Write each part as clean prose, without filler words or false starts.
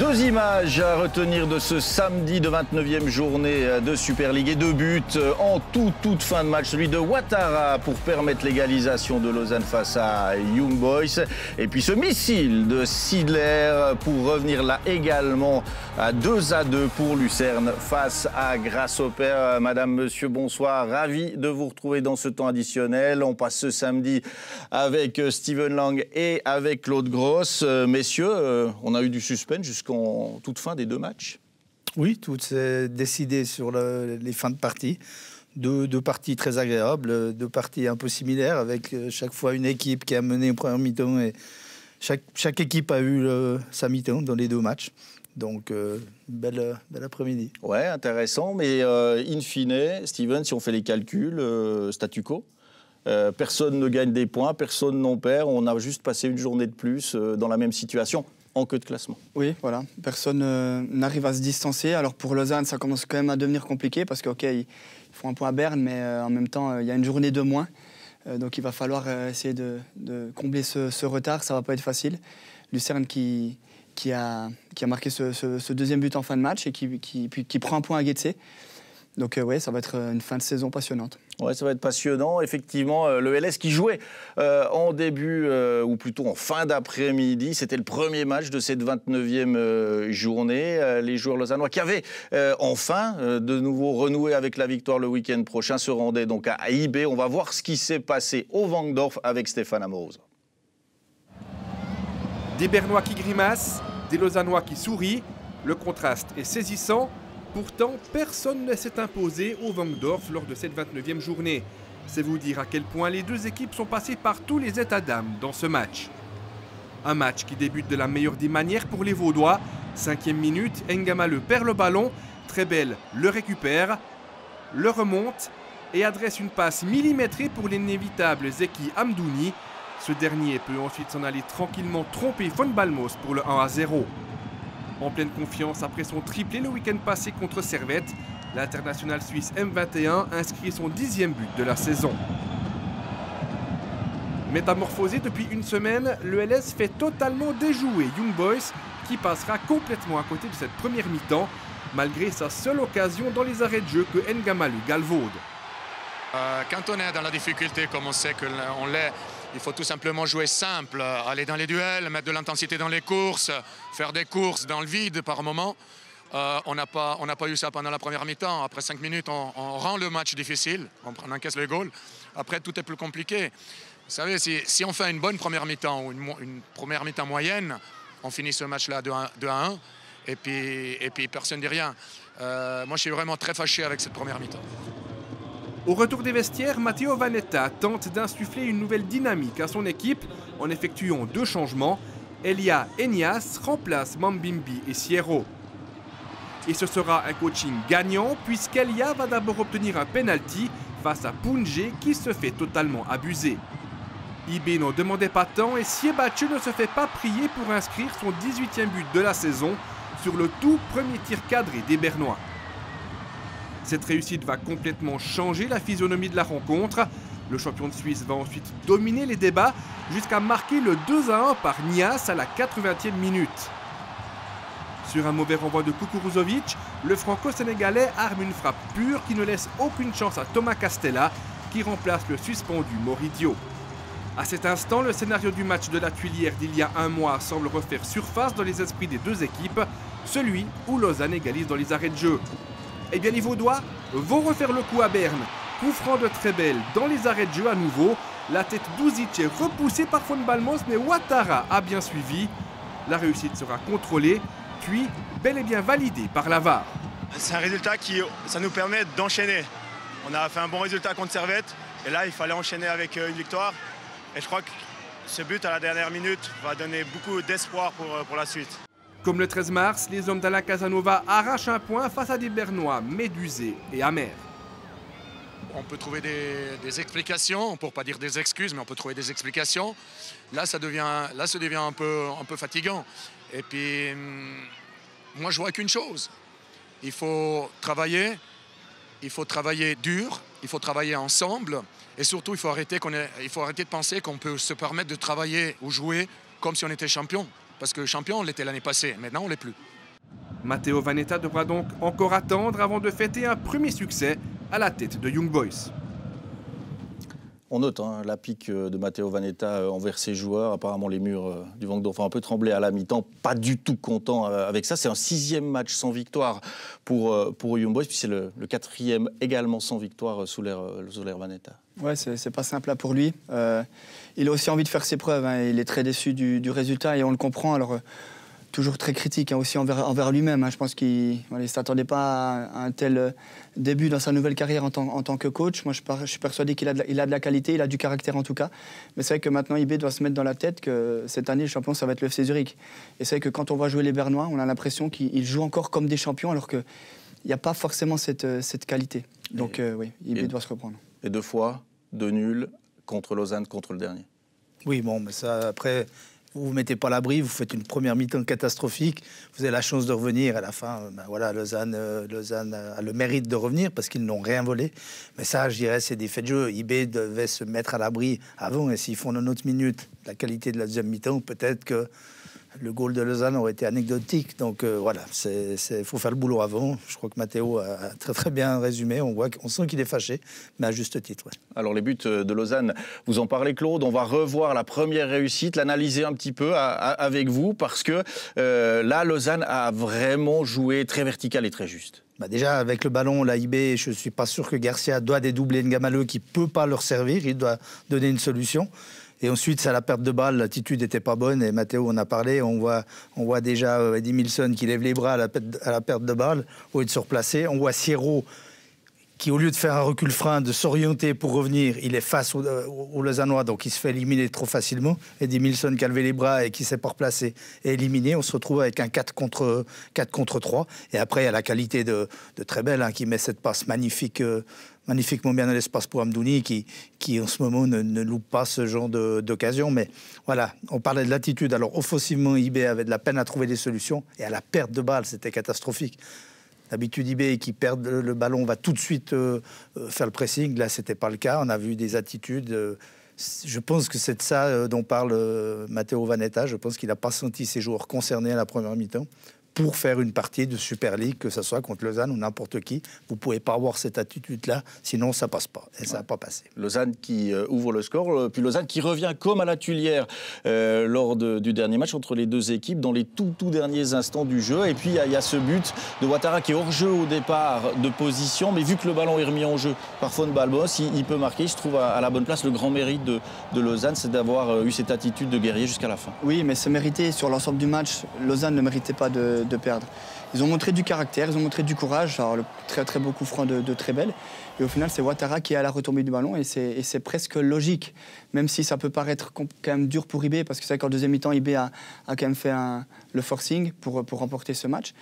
Deux images à retenir de ce samedi de 29e journée de Super League et deux buts en toute fin de match. Celui de Ouattara pour permettre l'égalisation de Lausanne face à Young Boys. Et puis ce missile de Sidler pour revenir là également à 2-2 pour Lucerne face à Grasshopper. Madame, monsieur, bonsoir. Ravi de vous retrouver dans ce temps additionnel. On passe ce samedi avec Steven Lang et avec Claude Gross. Messieurs, on a eu du suspense jusqu'en toute fin des deux matchs. Oui, tout s'est décidé sur les fins de partie. Deux parties très agréables, deux parties un peu similaires, avec chaque fois une équipe qui a mené en première mi-temps et chaque équipe a eu sa mi-temps dans les deux matchs. Donc, bel après-midi. Ouais, intéressant, mais in fine, Steven, si on fait les calculs, statu quo. Personne ne gagne des points, personne n'en perd. On a juste passé une journée de plus dans la même situation en queue de classement. Oui, voilà. Personne n'arrive à se distancer. Alors pour Lausanne, ça commence quand même à devenir compliqué parce qu'ok, ils font un point à Berne, mais en même temps, il y a une journée de moins. Donc il va falloir essayer de combler ce retard. Ça ne va pas être facile. Lucerne qui a marqué ce deuxième but en fin de match et qui prend un point à Getse. Donc ouais, ça va être une fin de saison passionnante. Ouais, ça va être passionnant. Effectivement, le LS qui jouait en début, ou plutôt en fin d'après-midi, c'était le premier match de cette 29e journée. Les joueurs lausannois qui avaient enfin de nouveau renoué avec la victoire le week-end prochain se rendaient donc à IB. On va voir ce qui s'est passé au Wangdorf avec Stéphane Amoroso. Des Bernois qui grimacent, des Lausannois qui sourient. Le contraste est saisissant. Pourtant, personne ne s'est imposé au Wangdorf lors de cette 29e journée. C'est vous dire à quel point les deux équipes sont passées par tous les états d'âme dans ce match. Un match qui débute de la meilleure des manières pour les Vaudois. 5e minute, N'Gamale perd le ballon, Trebel le récupère, le remonte et adresse une passe millimétrée pour l'inévitable Zeki Hamdouni. Ce dernier peut ensuite s'en aller tranquillement tromper Von Balmos pour le 1-0. En pleine confiance après son triplé le week-end passé contre Servette, l'international suisse M21 inscrit son 10e but de la saison. Métamorphosé depuis une semaine, le LS fait totalement déjouer Young Boys qui passera complètement à côté de cette première mi-temps, malgré sa seule occasion dans les arrêts de jeu que N'Gamale galvaude. Quand on est dans la difficulté comme on sait qu'on l'est, il faut tout simplement jouer simple, aller dans les duels, mettre de l'intensité dans les courses, faire des courses dans le vide par moment. On n'a pas eu ça pendant la première mi-temps. Après 5 minutes, on rend le match difficile, on encaisse le goal. Après, tout est plus compliqué. Vous savez, si on fait une bonne première mi-temps ou une première mi-temps moyenne, on finit ce match-là 2-1 et puis personne ne dit rien. Moi, je suis vraiment très fâché avec cette première mi-temps. Au retour des vestiaires, Matteo Vanetta tente d'insuffler une nouvelle dynamique à son équipe en effectuant deux changements. Elia Enias remplace Mambimbi et Sierro. Et ce sera un coaching gagnant puisqu'Elia va d'abord obtenir un penalty face à Punje qui se fait totalement abuser. IB n'en demandait pas tant et Siebatche ne se fait pas prier pour inscrire son 18e but de la saison sur le tout premier tir cadré des Bernois. Cette réussite va complètement changer la physionomie de la rencontre. Le champion de Suisse va ensuite dominer les débats jusqu'à marquer le 2-1 par Nias à la 80e minute. Sur un mauvais renvoi de Kukuruzovic, le franco-sénégalais arme une frappe pure qui ne laisse aucune chance à Thomas Castella qui remplace le suspendu Moridio. À cet instant, le scénario du match de la Tuilière d'il y a un mois semble refaire surface dans les esprits des deux équipes, celui où Lausanne égalise dans les arrêts de jeu. Eh bien, les Vaudois vont refaire le coup à Berne. Coup franc de Trebel dans les arrêts de jeu à nouveau. La tête d'Uzic est repoussée par Von Balmos, mais Ouattara a bien suivi. La réussite sera contrôlée, puis bel et bien validée par la VAR. C'est un résultat ça nous permet d'enchaîner. On a fait un bon résultat contre Servette, et là, il fallait enchaîner avec une victoire. Et je crois que ce but à la dernière minute va donner beaucoup d'espoir pour la suite. Comme le 13 mars, les hommes d'Alain Casanova arrachent un point face à des Bernois médusés et amers. On peut trouver des explications, pour ne pas dire des excuses, mais on peut trouver des explications. Là, ça devient un peu fatigant. Et puis, moi, je vois qu'une chose. Il faut travailler dur, il faut travailler ensemble. Et surtout, il faut arrêter de penser qu'on peut se permettre de travailler ou jouer comme si on était champion. Parce que champion, on l'était l'année passée. Maintenant, on ne l'est plus. Matteo Vanetta devra donc encore attendre avant de fêter un premier succès à la tête de Young Boys. On note la pique de Matteo Vanetta envers ses joueurs. Apparemment, les murs du Vangdorf ont un peu tremblé à la mi-temps. Pas du tout content avec ça. C'est un 6e match sans victoire pour Young Boys. Puis c'est le 4e également sans victoire sous l'ère Vanetta. Ouais, c'est pas simple là pour lui. Il a aussi envie de faire ses preuves. Il est très déçu du résultat et on le comprend. Alors, toujours très critique aussi envers lui-même. Je pense qu'il ne s'attendait pas à un tel début dans sa nouvelle carrière en tant que coach. Moi, je suis persuadé qu'il a de la qualité, il a du caractère en tout cas. Mais c'est vrai que maintenant, IB doit se mettre dans la tête que cette année, le champion, ça va être le FC Zurich. Et c'est vrai que quand on va jouer les Bernois, on a l'impression qu'ils jouent encore comme des champions alors qu'il n'y a pas forcément cette qualité. Donc oui, IB doit se reprendre. Et 2 fois, 2 nuls contre Lausanne, contre le dernier. Oui, bon, mais ça, après... Vous ne vous mettez pas à l'abri, vous faites une première mi-temps catastrophique, vous avez la chance de revenir à la fin. Voilà, Lausanne a le mérite de revenir parce qu'ils n'ont rien volé. Mais ça, je dirais, c'est des faits de jeu. IB devait se mettre à l'abri avant. Et s'ils font 90 minutes la qualité de la deuxième mi-temps, peut-être que le goal de Lausanne aurait été anecdotique. Donc voilà, il faut faire le boulot avant. Je crois que Matteo a très très bien résumé. On sent qu'il est fâché, mais à juste titre. Ouais. Alors les buts de Lausanne, vous en parlez Claude, on va revoir la première réussite, l'analyser un petit peu avec vous, parce que là, Lausanne a vraiment joué très vertical et très juste. Déjà, avec le ballon, la IB, je ne suis pas sûr que Garcia doit dédoubler Ngamaleu qui ne peut pas leur servir. Il doit donner une solution. Et ensuite, c'est la perte de balle. L'attitude n'était pas bonne. Et Matteo en a parlé. On voit déjà Eddie Milson qui lève les bras à la perte de balle au lieu de se replacer. On voit Sierro qui, au lieu de faire un recul frein, de s'orienter pour revenir, il est face au Lausannois. Donc, il se fait éliminer trop facilement. Eddie Milson qui a levé les bras et qui ne s'est pas replacé est éliminé. On se retrouve avec un 4 contre 3. Et après, il y a la qualité de Trebel qui met cette passe magnifiquement bien dans l'espace pour Amdouni, qui en ce moment ne loupe pas ce genre d'occasion. Mais voilà, on parlait de l'attitude. Alors, offensivement, IB avait de la peine à trouver des solutions. Et à la perte de balle, c'était catastrophique. D'habitude, IB qui perd le ballon, on va tout de suite faire le pressing. Là, ce n'était pas le cas. On a vu des attitudes... je pense que c'est de ça dont parle Matteo Vanetta. Je pense qu'il n'a pas senti ses joueurs concernés à la première mi-temps pour faire une partie de Super League, que ce soit contre Lausanne ou n'importe qui. Vous ne pouvez pas avoir cette attitude-là, sinon ça ne passe pas. Et ça n'a pas passé. Lausanne qui ouvre le score, puis Lausanne qui revient comme à la Tuilière lors du dernier match entre les deux équipes, dans les tout derniers instants du jeu. Et puis il y a ce but de Ouattara qui est hors jeu au départ de position, mais vu que le ballon est remis en jeu par Fon Balbos, il peut marquer. Il se trouve à la bonne place. Le grand mérite de Lausanne, c'est d'avoir eu cette attitude de guerrier jusqu'à la fin. Oui, mais c'est mérité sur l'ensemble du match. Lausanne ne méritait pas de perdre. Ils ont montré du caractère, ils ont montré du courage. Alors, le très beau coup franc de Trebel. Et au final, c'est Ouattara qui est à la retombée du ballon et c'est presque logique. Même si ça peut paraître quand même dur pour IB, parce que c'est vrai qu'en deuxième mi-temps, IB a quand même fait le forcing pour remporter ce match.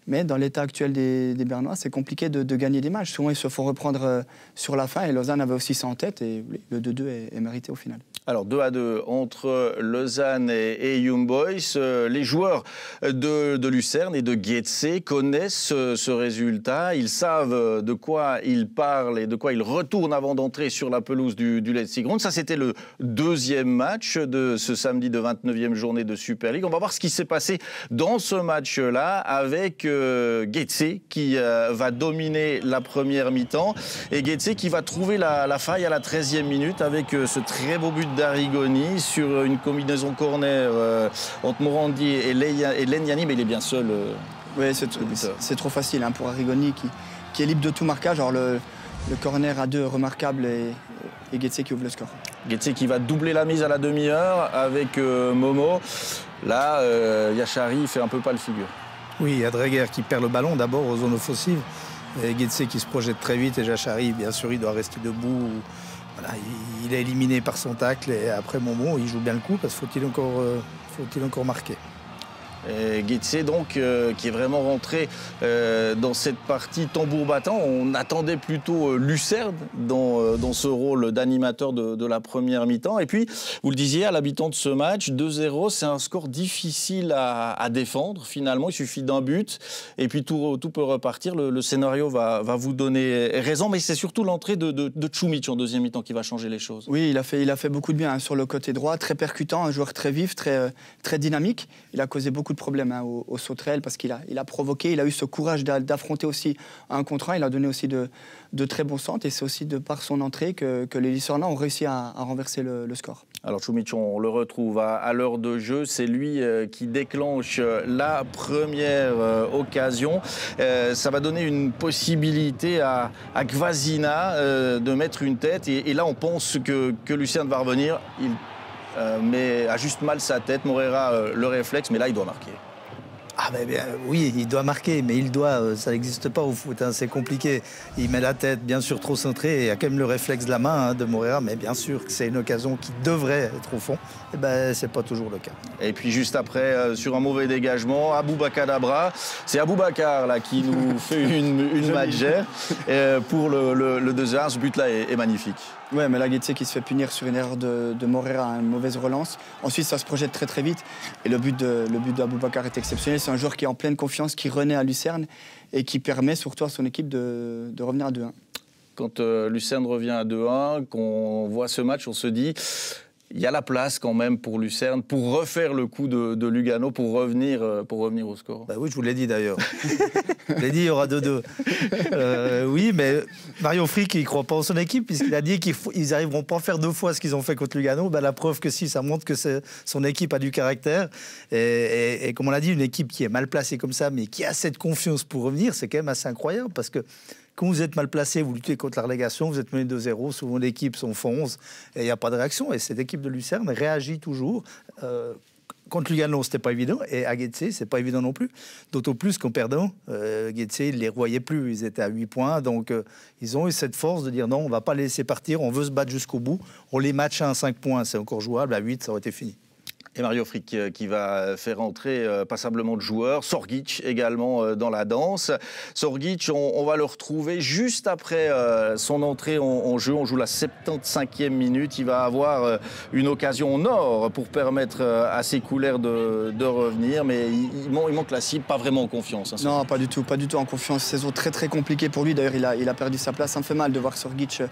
Mais dans l'état actuel des Bernois, c'est compliqué de gagner des matchs. Souvent, ils se font reprendre sur la fin. Et Lausanne avait aussi ça en tête. Et le 2-2 est mérité au final. Alors 2-2 entre Lausanne et Young Boys. Les joueurs de Lucerne et de Getse connaissent ce résultat. Ils savent de quoi ils parlent et de quoi ils retournent avant d'entrer sur la pelouse du Letzigrund. Ça, c'était le deuxième match de ce samedi de 29e journée de Super League. On va voir ce qui s'est passé dans ce match-là avec Getse qui va dominer la première mi-temps et Getse qui va trouver la faille à la 13e minute avec ce très beau but d'Arigoni sur une combinaison corner entre Morandi et Legnani, mais il est bien seul. Oui, c'est trop facile pour Arigoni qui est libre de tout marquage. Alors le corner à 2 remarquable et Getse qui ouvre le score. Getse qui va doubler la mise à la demi-heure avec Momo. Là, Yachari fait un peu pas le figure. Oui, il y a Dreger qui perd le ballon d'abord aux zones offensives. Et Getse qui se projette très vite et Yachari, bien sûr, il doit rester debout. Voilà, il est éliminé par son tacle et après Momo, il joue bien le coup parce qu'il faut-il encore marquer. Getse donc qui est vraiment rentré dans cette partie tambour battant. On attendait plutôt Lucerne dans ce rôle d'animateur de la première mi-temps. Et puis, vous le disiez, à l'habitant de ce match, 2-0, c'est un score difficile à défendre. Finalement, il suffit d'un but et puis tout peut repartir. Le scénario va vous donner raison, mais c'est surtout l'entrée de Čumić en deuxième mi-temps qui va changer les choses. Oui, il a fait beaucoup de bien sur le côté droit, très percutant, un joueur très vif, très dynamique. Il a causé beaucoup de problème hein, au Sauterelles parce qu'il a provoqué, il a eu ce courage d'affronter aussi un contre un, il a donné aussi de très bons centres et c'est aussi de par son entrée que les Lucernans ont réussi à renverser le score. Alors Choumic, on le retrouve à l'heure de jeu, c'est lui qui déclenche la première occasion. Ça va donner une possibilité à Kvasina de mettre une tête et là on pense que Lucerne va revenir. Mais a juste mal sa tête, Moreira le réflexe, mais là il doit marquer. Ah ben bien, oui, il doit marquer, mais ça n'existe pas au foot, hein, c'est compliqué. Il met la tête bien sûr trop centrée et il y a quand même le réflexe de la main hein, de Moreira, mais bien sûr que c'est une occasion qui devrait être au fond. Et ben c'est pas toujours le cas. Et puis juste après, sur un mauvais dégagement, Aboubakadabra, c'est Aboubacar là qui nous fait une matchère pour le 2-1. Ce but-là est magnifique. Ouais, mais là, Guetze qui se fait punir sur une erreur de Moreira, une mauvaise relance. Ensuite, ça se projette très très vite. Et le but d'Aboubacar est exceptionnel. C'est un joueur qui est en pleine confiance, qui renaît à Lucerne et qui permet surtout à son équipe de revenir à 2-1. Quand Lucerne revient à 2-1, qu'on voit ce match, on se dit... Il y a la place quand même pour Lucerne, pour refaire le coup de Lugano, pour revenir au score. Bah oui, je vous l'ai dit d'ailleurs. Je l'ai dit, il y aura 2-2. Oui, mais Mario Frick, il ne croit pas en son équipe, puisqu'il a dit qu'ils n'arriveront pas à faire 2 fois ce qu'ils ont fait contre Lugano. Bah, la preuve que si, ça montre que son équipe a du caractère. Et comme on l'a dit, une équipe qui est mal placée comme ça, mais qui a cette confiance pour revenir, c'est quand même assez incroyable, parce que quand vous êtes mal placé, vous luttez contre la relégation, vous êtes mené 2-0, souvent l'équipe sont 11 et il n'y a pas de réaction. Et cette équipe de Lucerne réagit toujours. Contre Lugano, c'était pas évident. Et à Guetze, c'est pas évident non plus. D'autant plus qu'en perdant, Guetze, il les revoyait plus. Ils étaient à 8 points. Donc, ils ont eu cette force de dire non, on va pas les laisser partir, on veut se battre jusqu'au bout. On les match à 5 points, c'est encore jouable. À 8, ça aurait été fini. Et Mario Frick qui va faire entrer passablement de joueurs. Sorgic également dans la danse. Sorgic, on va le retrouver juste après son entrée en jeu. On joue la 75e minute. Il va avoir une occasion en or pour permettre à ses couleurs de revenir. Mais il manque la cible, pas vraiment en confiance. Hein, non, pas du tout en confiance. Saison très très compliquée pour lui. D'ailleurs, il a perdu sa place. Ça me fait mal de voir Sorgic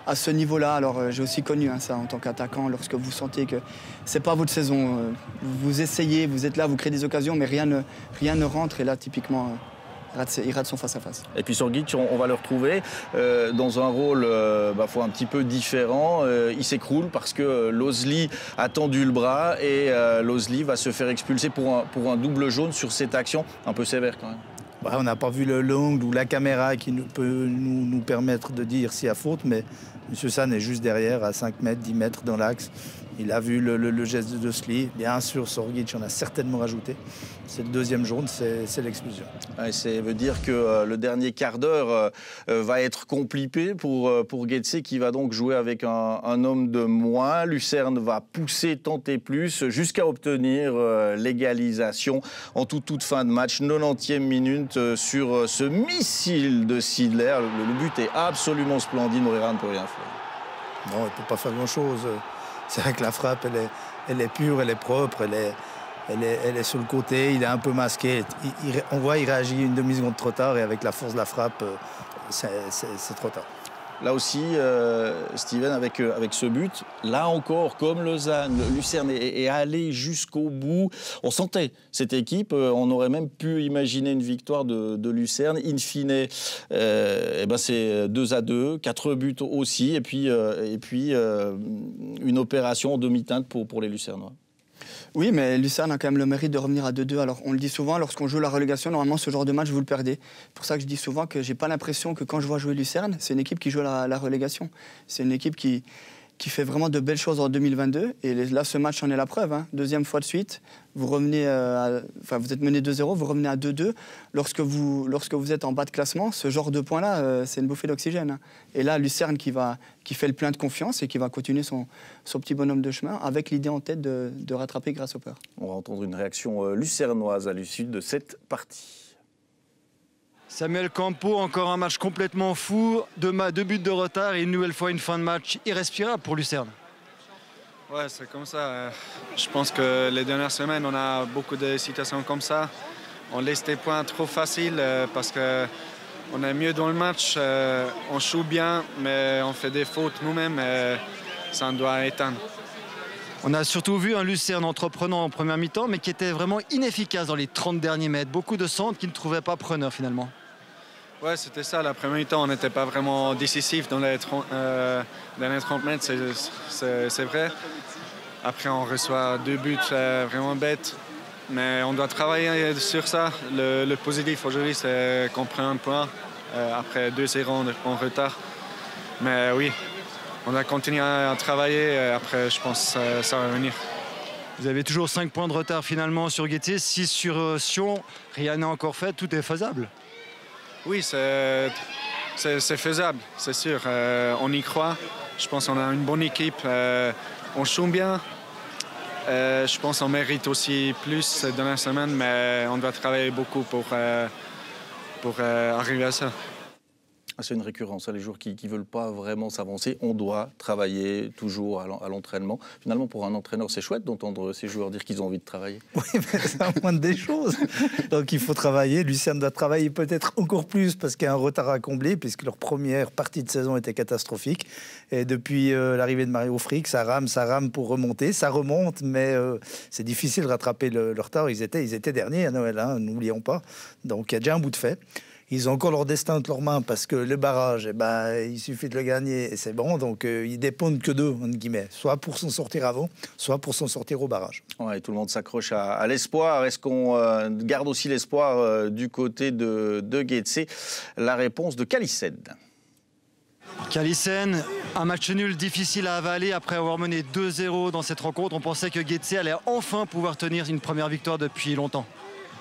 à ce niveau-là. Alors, j'ai aussi connu ça en tant qu'attaquant. Lorsque vous sentez que c'est pas votre saison, vous essayez, vous êtes là, vous créez des occasions, mais rien ne rentre. Et là, typiquement, il rate son face-à-face. Et puis Sorgic, on va le retrouver dans un rôle un petit peu différent. Il s'écroule parce que Lozli a tendu le bras et Lozli va se faire expulser pour un double jaune sur cette action un peu sévère quand même. On n'a pas vu l'angle ou la caméra qui peut nous permettre de dire s'il y a faute, mais M. San est juste derrière, à 5 mètres, 10 mètres dans l'axe. Il a vu le geste de Lozli. Bien sûr, Sorgic en a certainement rajouté. C'est le deuxième jaune, c'est l'expulsion. Ouais, ça veut dire que le dernier quart d'heure va être compliqué pour Guetze, qui va donc jouer avec un homme de moins. Lucerne va pousser, tenter plus, jusqu'à obtenir l'égalisation en toute fin de match. 90e minute sur ce missile de Sidler. Le but est absolument splendide. Moreira ne peut rien faire. Non, il ne peut pas faire grand-chose. C'est vrai que la frappe, elle est pure, elle est propre, elle est sur le côté, il est un peu masqué. On voit qu'il réagit une demi-seconde trop tard et avec la force de la frappe, c'est trop tard. Là aussi, Steven, avec ce but, là encore, comme Lausanne, Lucerne est allé jusqu'au bout. On sentait cette équipe, on aurait même pu imaginer une victoire de Lucerne. In fine, c'est 2-2, 4 buts aussi, et puis une opération en demi-teinte pour les Lucernois. Oui, mais Lucerne a quand même le mérite de revenir à 2-2. Alors, on le dit souvent, lorsqu'on joue la relégation, normalement, ce genre de match, vous le perdez. C'est pour ça que je dis souvent que j'ai pas l'impression que quand je vois jouer Lucerne, c'est une équipe qui joue la relégation. C'est une équipe qui fait vraiment de belles choses en 2022. Et là, ce match en est la preuve. Hein. Deuxième fois de suite, vous revenez vous êtes mené 2-0, vous revenez à 2-2. Lorsque vous êtes en bas de classement, ce genre de points-là, c'est une bouffée d'oxygène. Hein. Et là, Lucerne qui fait le plein de confiance et qui va continuer son petit bonhomme de chemin avec l'idée en tête de rattraper grâce au peur. On va entendre une réaction lucernoise à l'issue de cette partie. Samuel Campo, encore un match complètement fou, 2 buts de retard et une nouvelle fois une fin de match irrespirable pour Lucerne. Ouais, c'est comme ça. Je pense que les dernières semaines, on a beaucoup de situations comme ça. On laisse des points trop faciles parce qu'on est mieux dans le match. On joue bien, mais on fait des fautes nous-mêmes et ça doit éteindre. On a surtout vu un Lucerne entreprenant en première mi-temps, mais qui était vraiment inefficace dans les 30 derniers mètres. Beaucoup de centres qui ne trouvaient pas preneur finalement. Ouais, c'était ça. La première mi-temps, on n'était pas vraiment décisif dans les 30 mètres, c'est vrai. Après, on reçoit 2 buts vraiment bêtes. Mais on doit travailler sur ça. Le positif aujourd'hui, c'est qu'on prend un point après 2-0 en retard. Mais oui, on va continuer à travailler. Après, je pense que ça va venir. Vous avez toujours 5 points de retard finalement sur Guettier, 6 sur Sion. Rien n'est encore fait, tout est faisable. Oui, c'est faisable, c'est sûr. On y croit. Je pense qu'on a une bonne équipe. On joue bien. Je pense qu'on mérite aussi plus cette dernière semaine, mais on doit travailler beaucoup pour arriver à ça. C'est une récurrence, les joueurs qui ne veulent pas vraiment s'avancer, on doit travailler toujours à l'entraînement. Finalement, pour un entraîneur, c'est chouette d'entendre ces joueurs dire qu'ils ont envie de travailler. Oui, mais c'est la moindre des choses. Donc il faut travailler. Lucerne doit travailler peut-être encore plus parce qu'il y a un retard à combler, puisque leur première partie de saison était catastrophique. Et depuis l'arrivée de Mario Frick, ça rame pour remonter. Ça remonte, mais c'est difficile de rattraper le retard. Ils étaient derniers à Noël, hein, n'oublions pas. Donc il y a déjà un bout de fait. Ils ont encore leur destin entre leurs mains parce que le barrage, il suffit de le gagner et c'est bon. Donc, ils dépendent que d'eux, entre guillemets. Soit pour s'en sortir avant, soit pour s'en sortir au barrage. Ouais, tout le monde s'accroche à l'espoir. Est-ce qu'on garde aussi l'espoir du côté de Guetze? La réponse de Callicène. Callicène, un match nul difficile à avaler après avoir mené 2-0 dans cette rencontre. On pensait que Guetze allait enfin pouvoir tenir une première victoire depuis longtemps.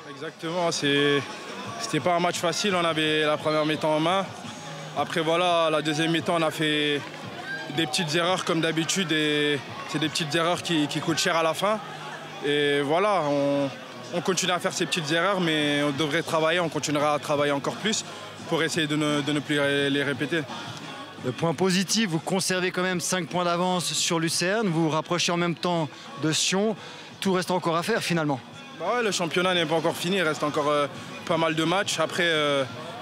Exactement, c'était pas un match facile, on avait la première mi-temps en main. Après voilà, la deuxième mi-temps on a fait des petites erreurs comme d'habitude et c'est des petites erreurs qui coûtent cher à la fin. Et voilà, on continue à faire ces petites erreurs mais on devrait travailler, on continuera à travailler encore plus pour essayer de ne plus les répéter. Le point positif, vous conservez quand même 5 points d'avance sur Lucerne, vous vous rapprochez en même temps de Sion, tout reste encore à faire finalement. Ouais, le championnat n'est pas encore fini, il reste encore pas mal de matchs. Après,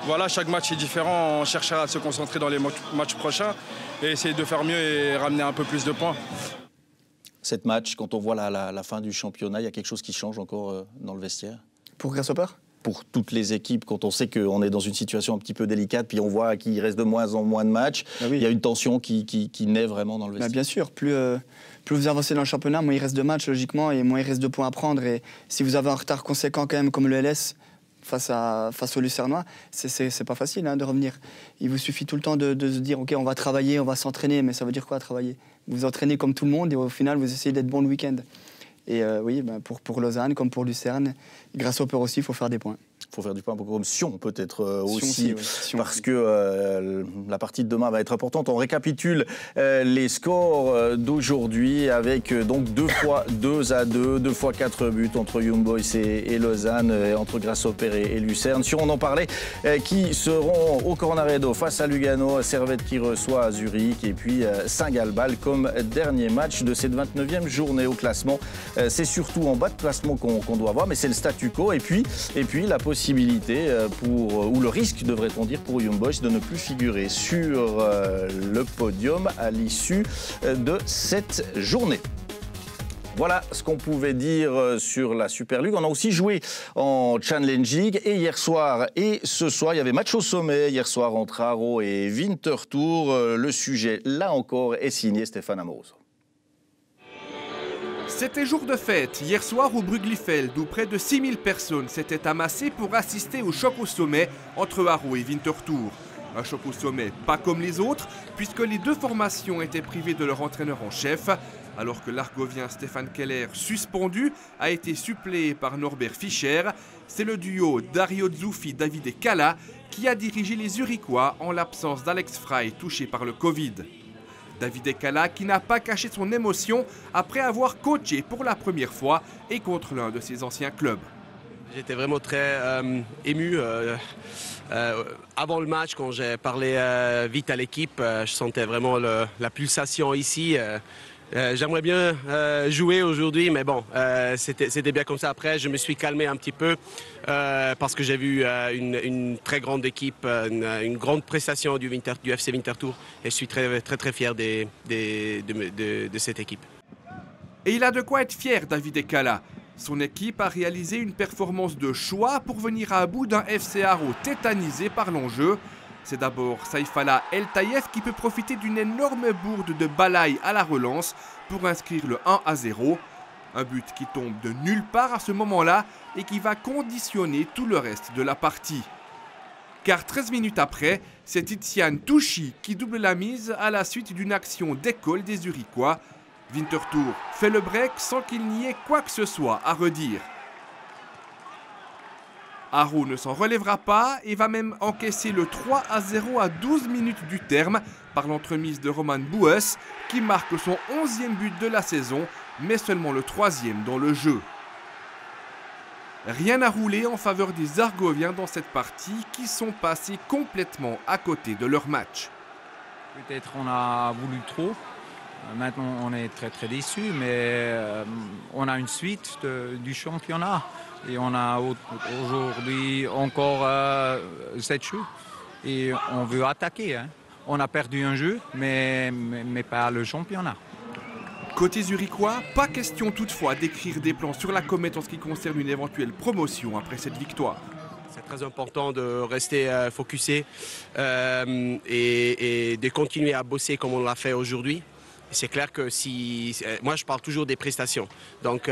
voilà, chaque match est différent. On cherchera à se concentrer dans les matchs prochains et essayer de faire mieux et ramener un peu plus de points. Cette match, quand on voit la fin du championnat, il y a quelque chose qui change encore dans le vestiaire? Pour Grasshopper ? Pour toutes les équipes, quand on sait qu'on est dans une situation un petit peu délicate, puis on voit qu'il reste de moins en moins de matchs, il y a une tension qui naît vraiment dans le vestiaire. Bien sûr, plus vous avancez dans le championnat, moins il reste de matchs logiquement et moins il reste de points à prendre. Et si vous avez un retard conséquent quand même comme le LS face aux Lucernois, c'est pas facile de revenir. Il vous suffit tout le temps de se dire ok, on va travailler, on va s'entraîner, mais ça veut dire quoi travailler? Vous vous entraînez comme tout le monde et au final vous essayez d'être bon le week-end. Et oui, pour Lausanne comme pour Lucerne, Grasshopper aussi, il faut faire des points. Il faut faire du point comme Sion peut-être aussi, parce que la partie de demain va être importante. On récapitule les scores d'aujourd'hui avec donc 2-2, 2 fois 4 buts entre Young Boys et Lausanne, entre Grasshopper et Lucerne. Sion, on en parlait, qui seront au Cornaredo face à Lugano, Servette qui reçoit à Zurich et puis Saint-Galbal comme dernier match de cette 29e journée au classement. C'est surtout en bas de classement qu'on doit voir, mais c'est le statu quo et puis la possibilité ou le risque, devrait-on dire, pour Young Boys de ne plus figurer sur le podium à l'issue de cette journée. Voilà ce qu'on pouvait dire sur la Super League. On a aussi joué en Challenge League et hier soir et ce soir, il y avait match au sommet hier soir entre Aro et Winterthur. Le sujet, là encore, est signé Stéphane Amoroso. C'était jour de fête, hier soir au Bruglifeld, où près de 6000 personnes s'étaient amassées pour assister au choc au sommet entre Aro et Winterthur. Un choc au sommet pas comme les autres, puisque les deux formations étaient privées de leur entraîneur en chef, alors que l'Argovien Stéphane Keller, suspendu, a été suppléé par Norbert Fischer. C'est le duo Dario Zuffi-Davide Cala qui a dirigé les Zurichois en l'absence d'Alex Frey, touché par le Covid. Davide Cala qui n'a pas caché son émotion après avoir coaché pour la première fois et contre l'un de ses anciens clubs. J'étais vraiment très ému. Avant le match, quand j'ai parlé vite à l'équipe, je sentais vraiment la pulsation ici. J'aimerais bien jouer aujourd'hui, mais bon, c'était bien comme ça. Après, je me suis calmé un petit peu parce que j'ai vu une très grande équipe, une grande prestation du FC Winterthur et je suis très fier de cette équipe. Et il a de quoi être fier, David Ekala. Son équipe a réalisé une performance de choix pour venir à bout d'un FC Haro tétanisé par l'enjeu. C'est d'abord Saïfallah El Taïef qui peut profiter d'une énorme bourde de Balaï à la relance pour inscrire le 1-0. Un but qui tombe de nulle part à ce moment-là et qui va conditionner tout le reste de la partie. Car 13 minutes après, c'est Tiziane Touchy qui double la mise à la suite d'une action d'école des Zurichois. Winterthur fait le break sans qu'il n'y ait quoi que ce soit à redire. Haro ne s'en relèvera pas et va même encaisser le 3-0 à 12 minutes du terme par l'entremise de Roman Boues qui marque son 11e but de la saison, mais seulement le 3e dans le jeu. Rien n'a roulé en faveur des Argoviens dans cette partie qui sont passés complètement à côté de leur match. Peut-être on a voulu trop. Maintenant on est très déçus, mais on a une suite du championnat. Et on a aujourd'hui encore 7 jeux. Et on veut attaquer. Hein. On a perdu un jeu, mais pas le championnat. Côté zurichois, pas question toutefois d'écrire des plans sur la comète en ce qui concerne une éventuelle promotion après cette victoire. C'est très important de rester focusé et de continuer à bosser comme on l'a fait aujourd'hui. C'est clair que moi je parle toujours des prestations. Donc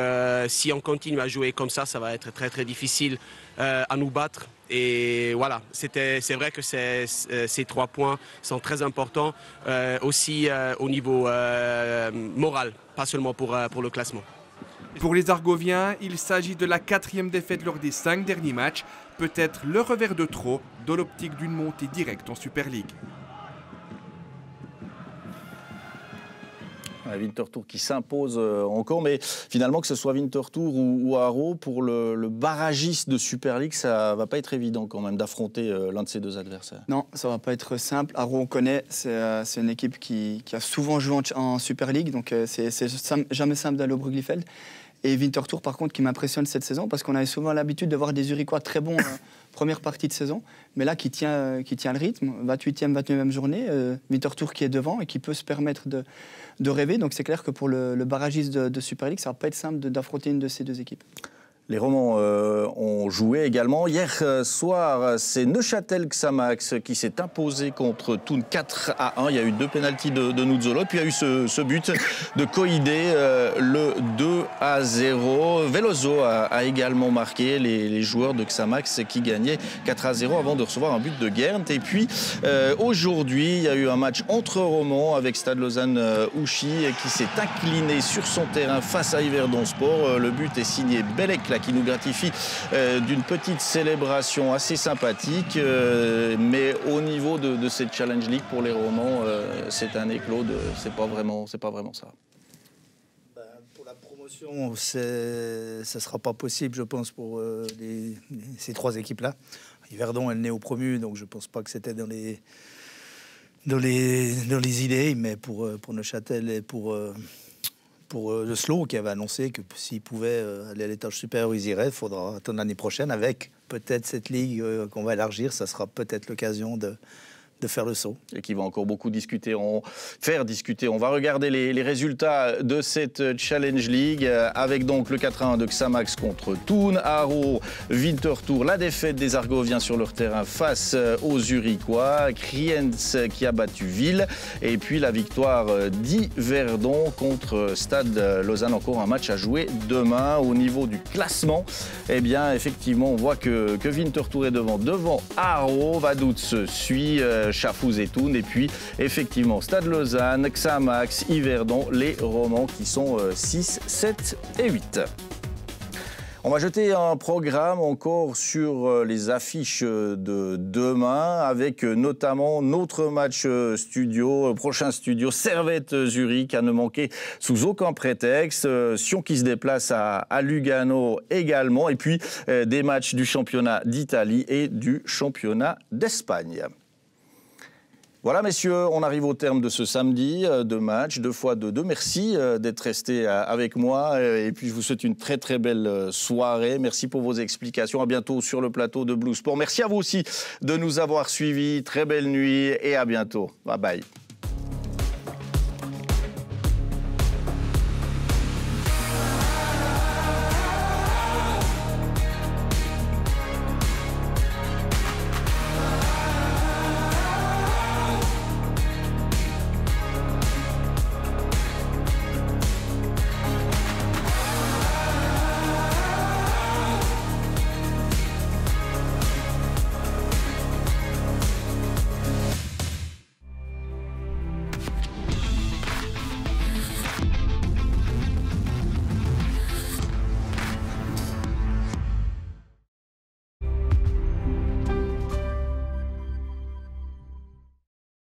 si on continue à jouer comme ça va être très difficile à nous battre. Et voilà, c'est vrai que ces 3 points sont très importants aussi au niveau moral, pas seulement pour le classement. Pour les Argoviens, il s'agit de la 4e défaite lors des 5 derniers matchs, peut-être le revers de trop dans l'optique d'une montée directe en Super League. Winterthur qui s'impose encore, mais finalement que ce soit Winterthur ou Haro, pour le barragiste de Super League, ça va pas être évident quand même d'affronter l'un de ces deux adversaires. Non, ça va pas être simple. Haro, on connaît, c'est une équipe qui a souvent joué en Super League, donc c'est jamais simple d'aller au Bruglifeld. Et Winterthur, par contre, qui m'impressionne cette saison, parce qu'on avait souvent l'habitude de voir des Zurichois très bons première partie de saison, mais là qui tient le rythme, 28e, 29e journée, Winterthur qui est devant et qui peut se permettre de rêver. Donc c'est clair que pour le barragiste de Super League, ça va pas être simple d'affronter une de ces deux équipes. Les Romans ont joué également. Hier soir, c'est Neuchâtel Xamax qui s'est imposé contre Thun 4-1. Il y a eu 2 pénaltys de Nuzzolo. Puis il y a eu ce but de Koïdé, le 2-0. Veloso a également marqué, les joueurs de Xamax qui gagnaient 4-0 avant de recevoir un but de Guernt. Et puis aujourd'hui, il y a eu un match entre Romans avec Stade Lausanne-Ouchy qui s'est incliné sur son terrain face à Yverdon Sport. Le but est signé Bellec qui nous gratifie d'une petite célébration assez sympathique, mais au niveau de cette Challenge League pour les Romans, c'est un éclos c'est pas vraiment ça. Pour la promotion, ça sera pas possible, je pense, pour ces 3 équipes-là. Yverdon, elle n'est au promu, donc je pense pas que c'était dans les idées, mais pour Neuchâtel et pour le Slow qui avait annoncé que s'ils pouvaient aller à l'étage supérieur, ils iraient. Il faudra attendre l'année prochaine avec peut-être cette ligue qu'on va élargir. Ça sera peut-être l'occasion de faire le saut. Et qui va encore beaucoup faire discuter. On va regarder les résultats de cette Challenge League avec donc le 4-1 de Xamax contre Thun, Haro, Winterthur, la défaite des Argoviens sur leur terrain face aux Zurichois, Kriens qui a battu Ville et puis la victoire d'Yverdon contre Stade Lausanne. Encore un match à jouer demain. Au niveau du classement, eh bien effectivement on voit que Winterthur est devant Haro, Vaduz suit, Chafouz et Thun, et puis effectivement Stade Lausanne, Xamax, Yverdon, les Romans qui sont 6, 7 et 8. On va jeter un programme encore sur les affiches de demain avec notamment notre match prochain studio, Servette Zurich à ne manquer sous aucun prétexte. Sion qui se déplace à Lugano également et puis des matchs du championnat d'Italie et du championnat d'Espagne. Voilà, messieurs, on arrive au terme de ce samedi de match, 2 fois 2. Merci d'être restés avec moi. Et puis, je vous souhaite une très, très belle soirée. Merci pour vos explications. À bientôt sur le plateau de Blue Sport. Merci à vous aussi de nous avoir suivis. Très belle nuit et à bientôt. Bye bye.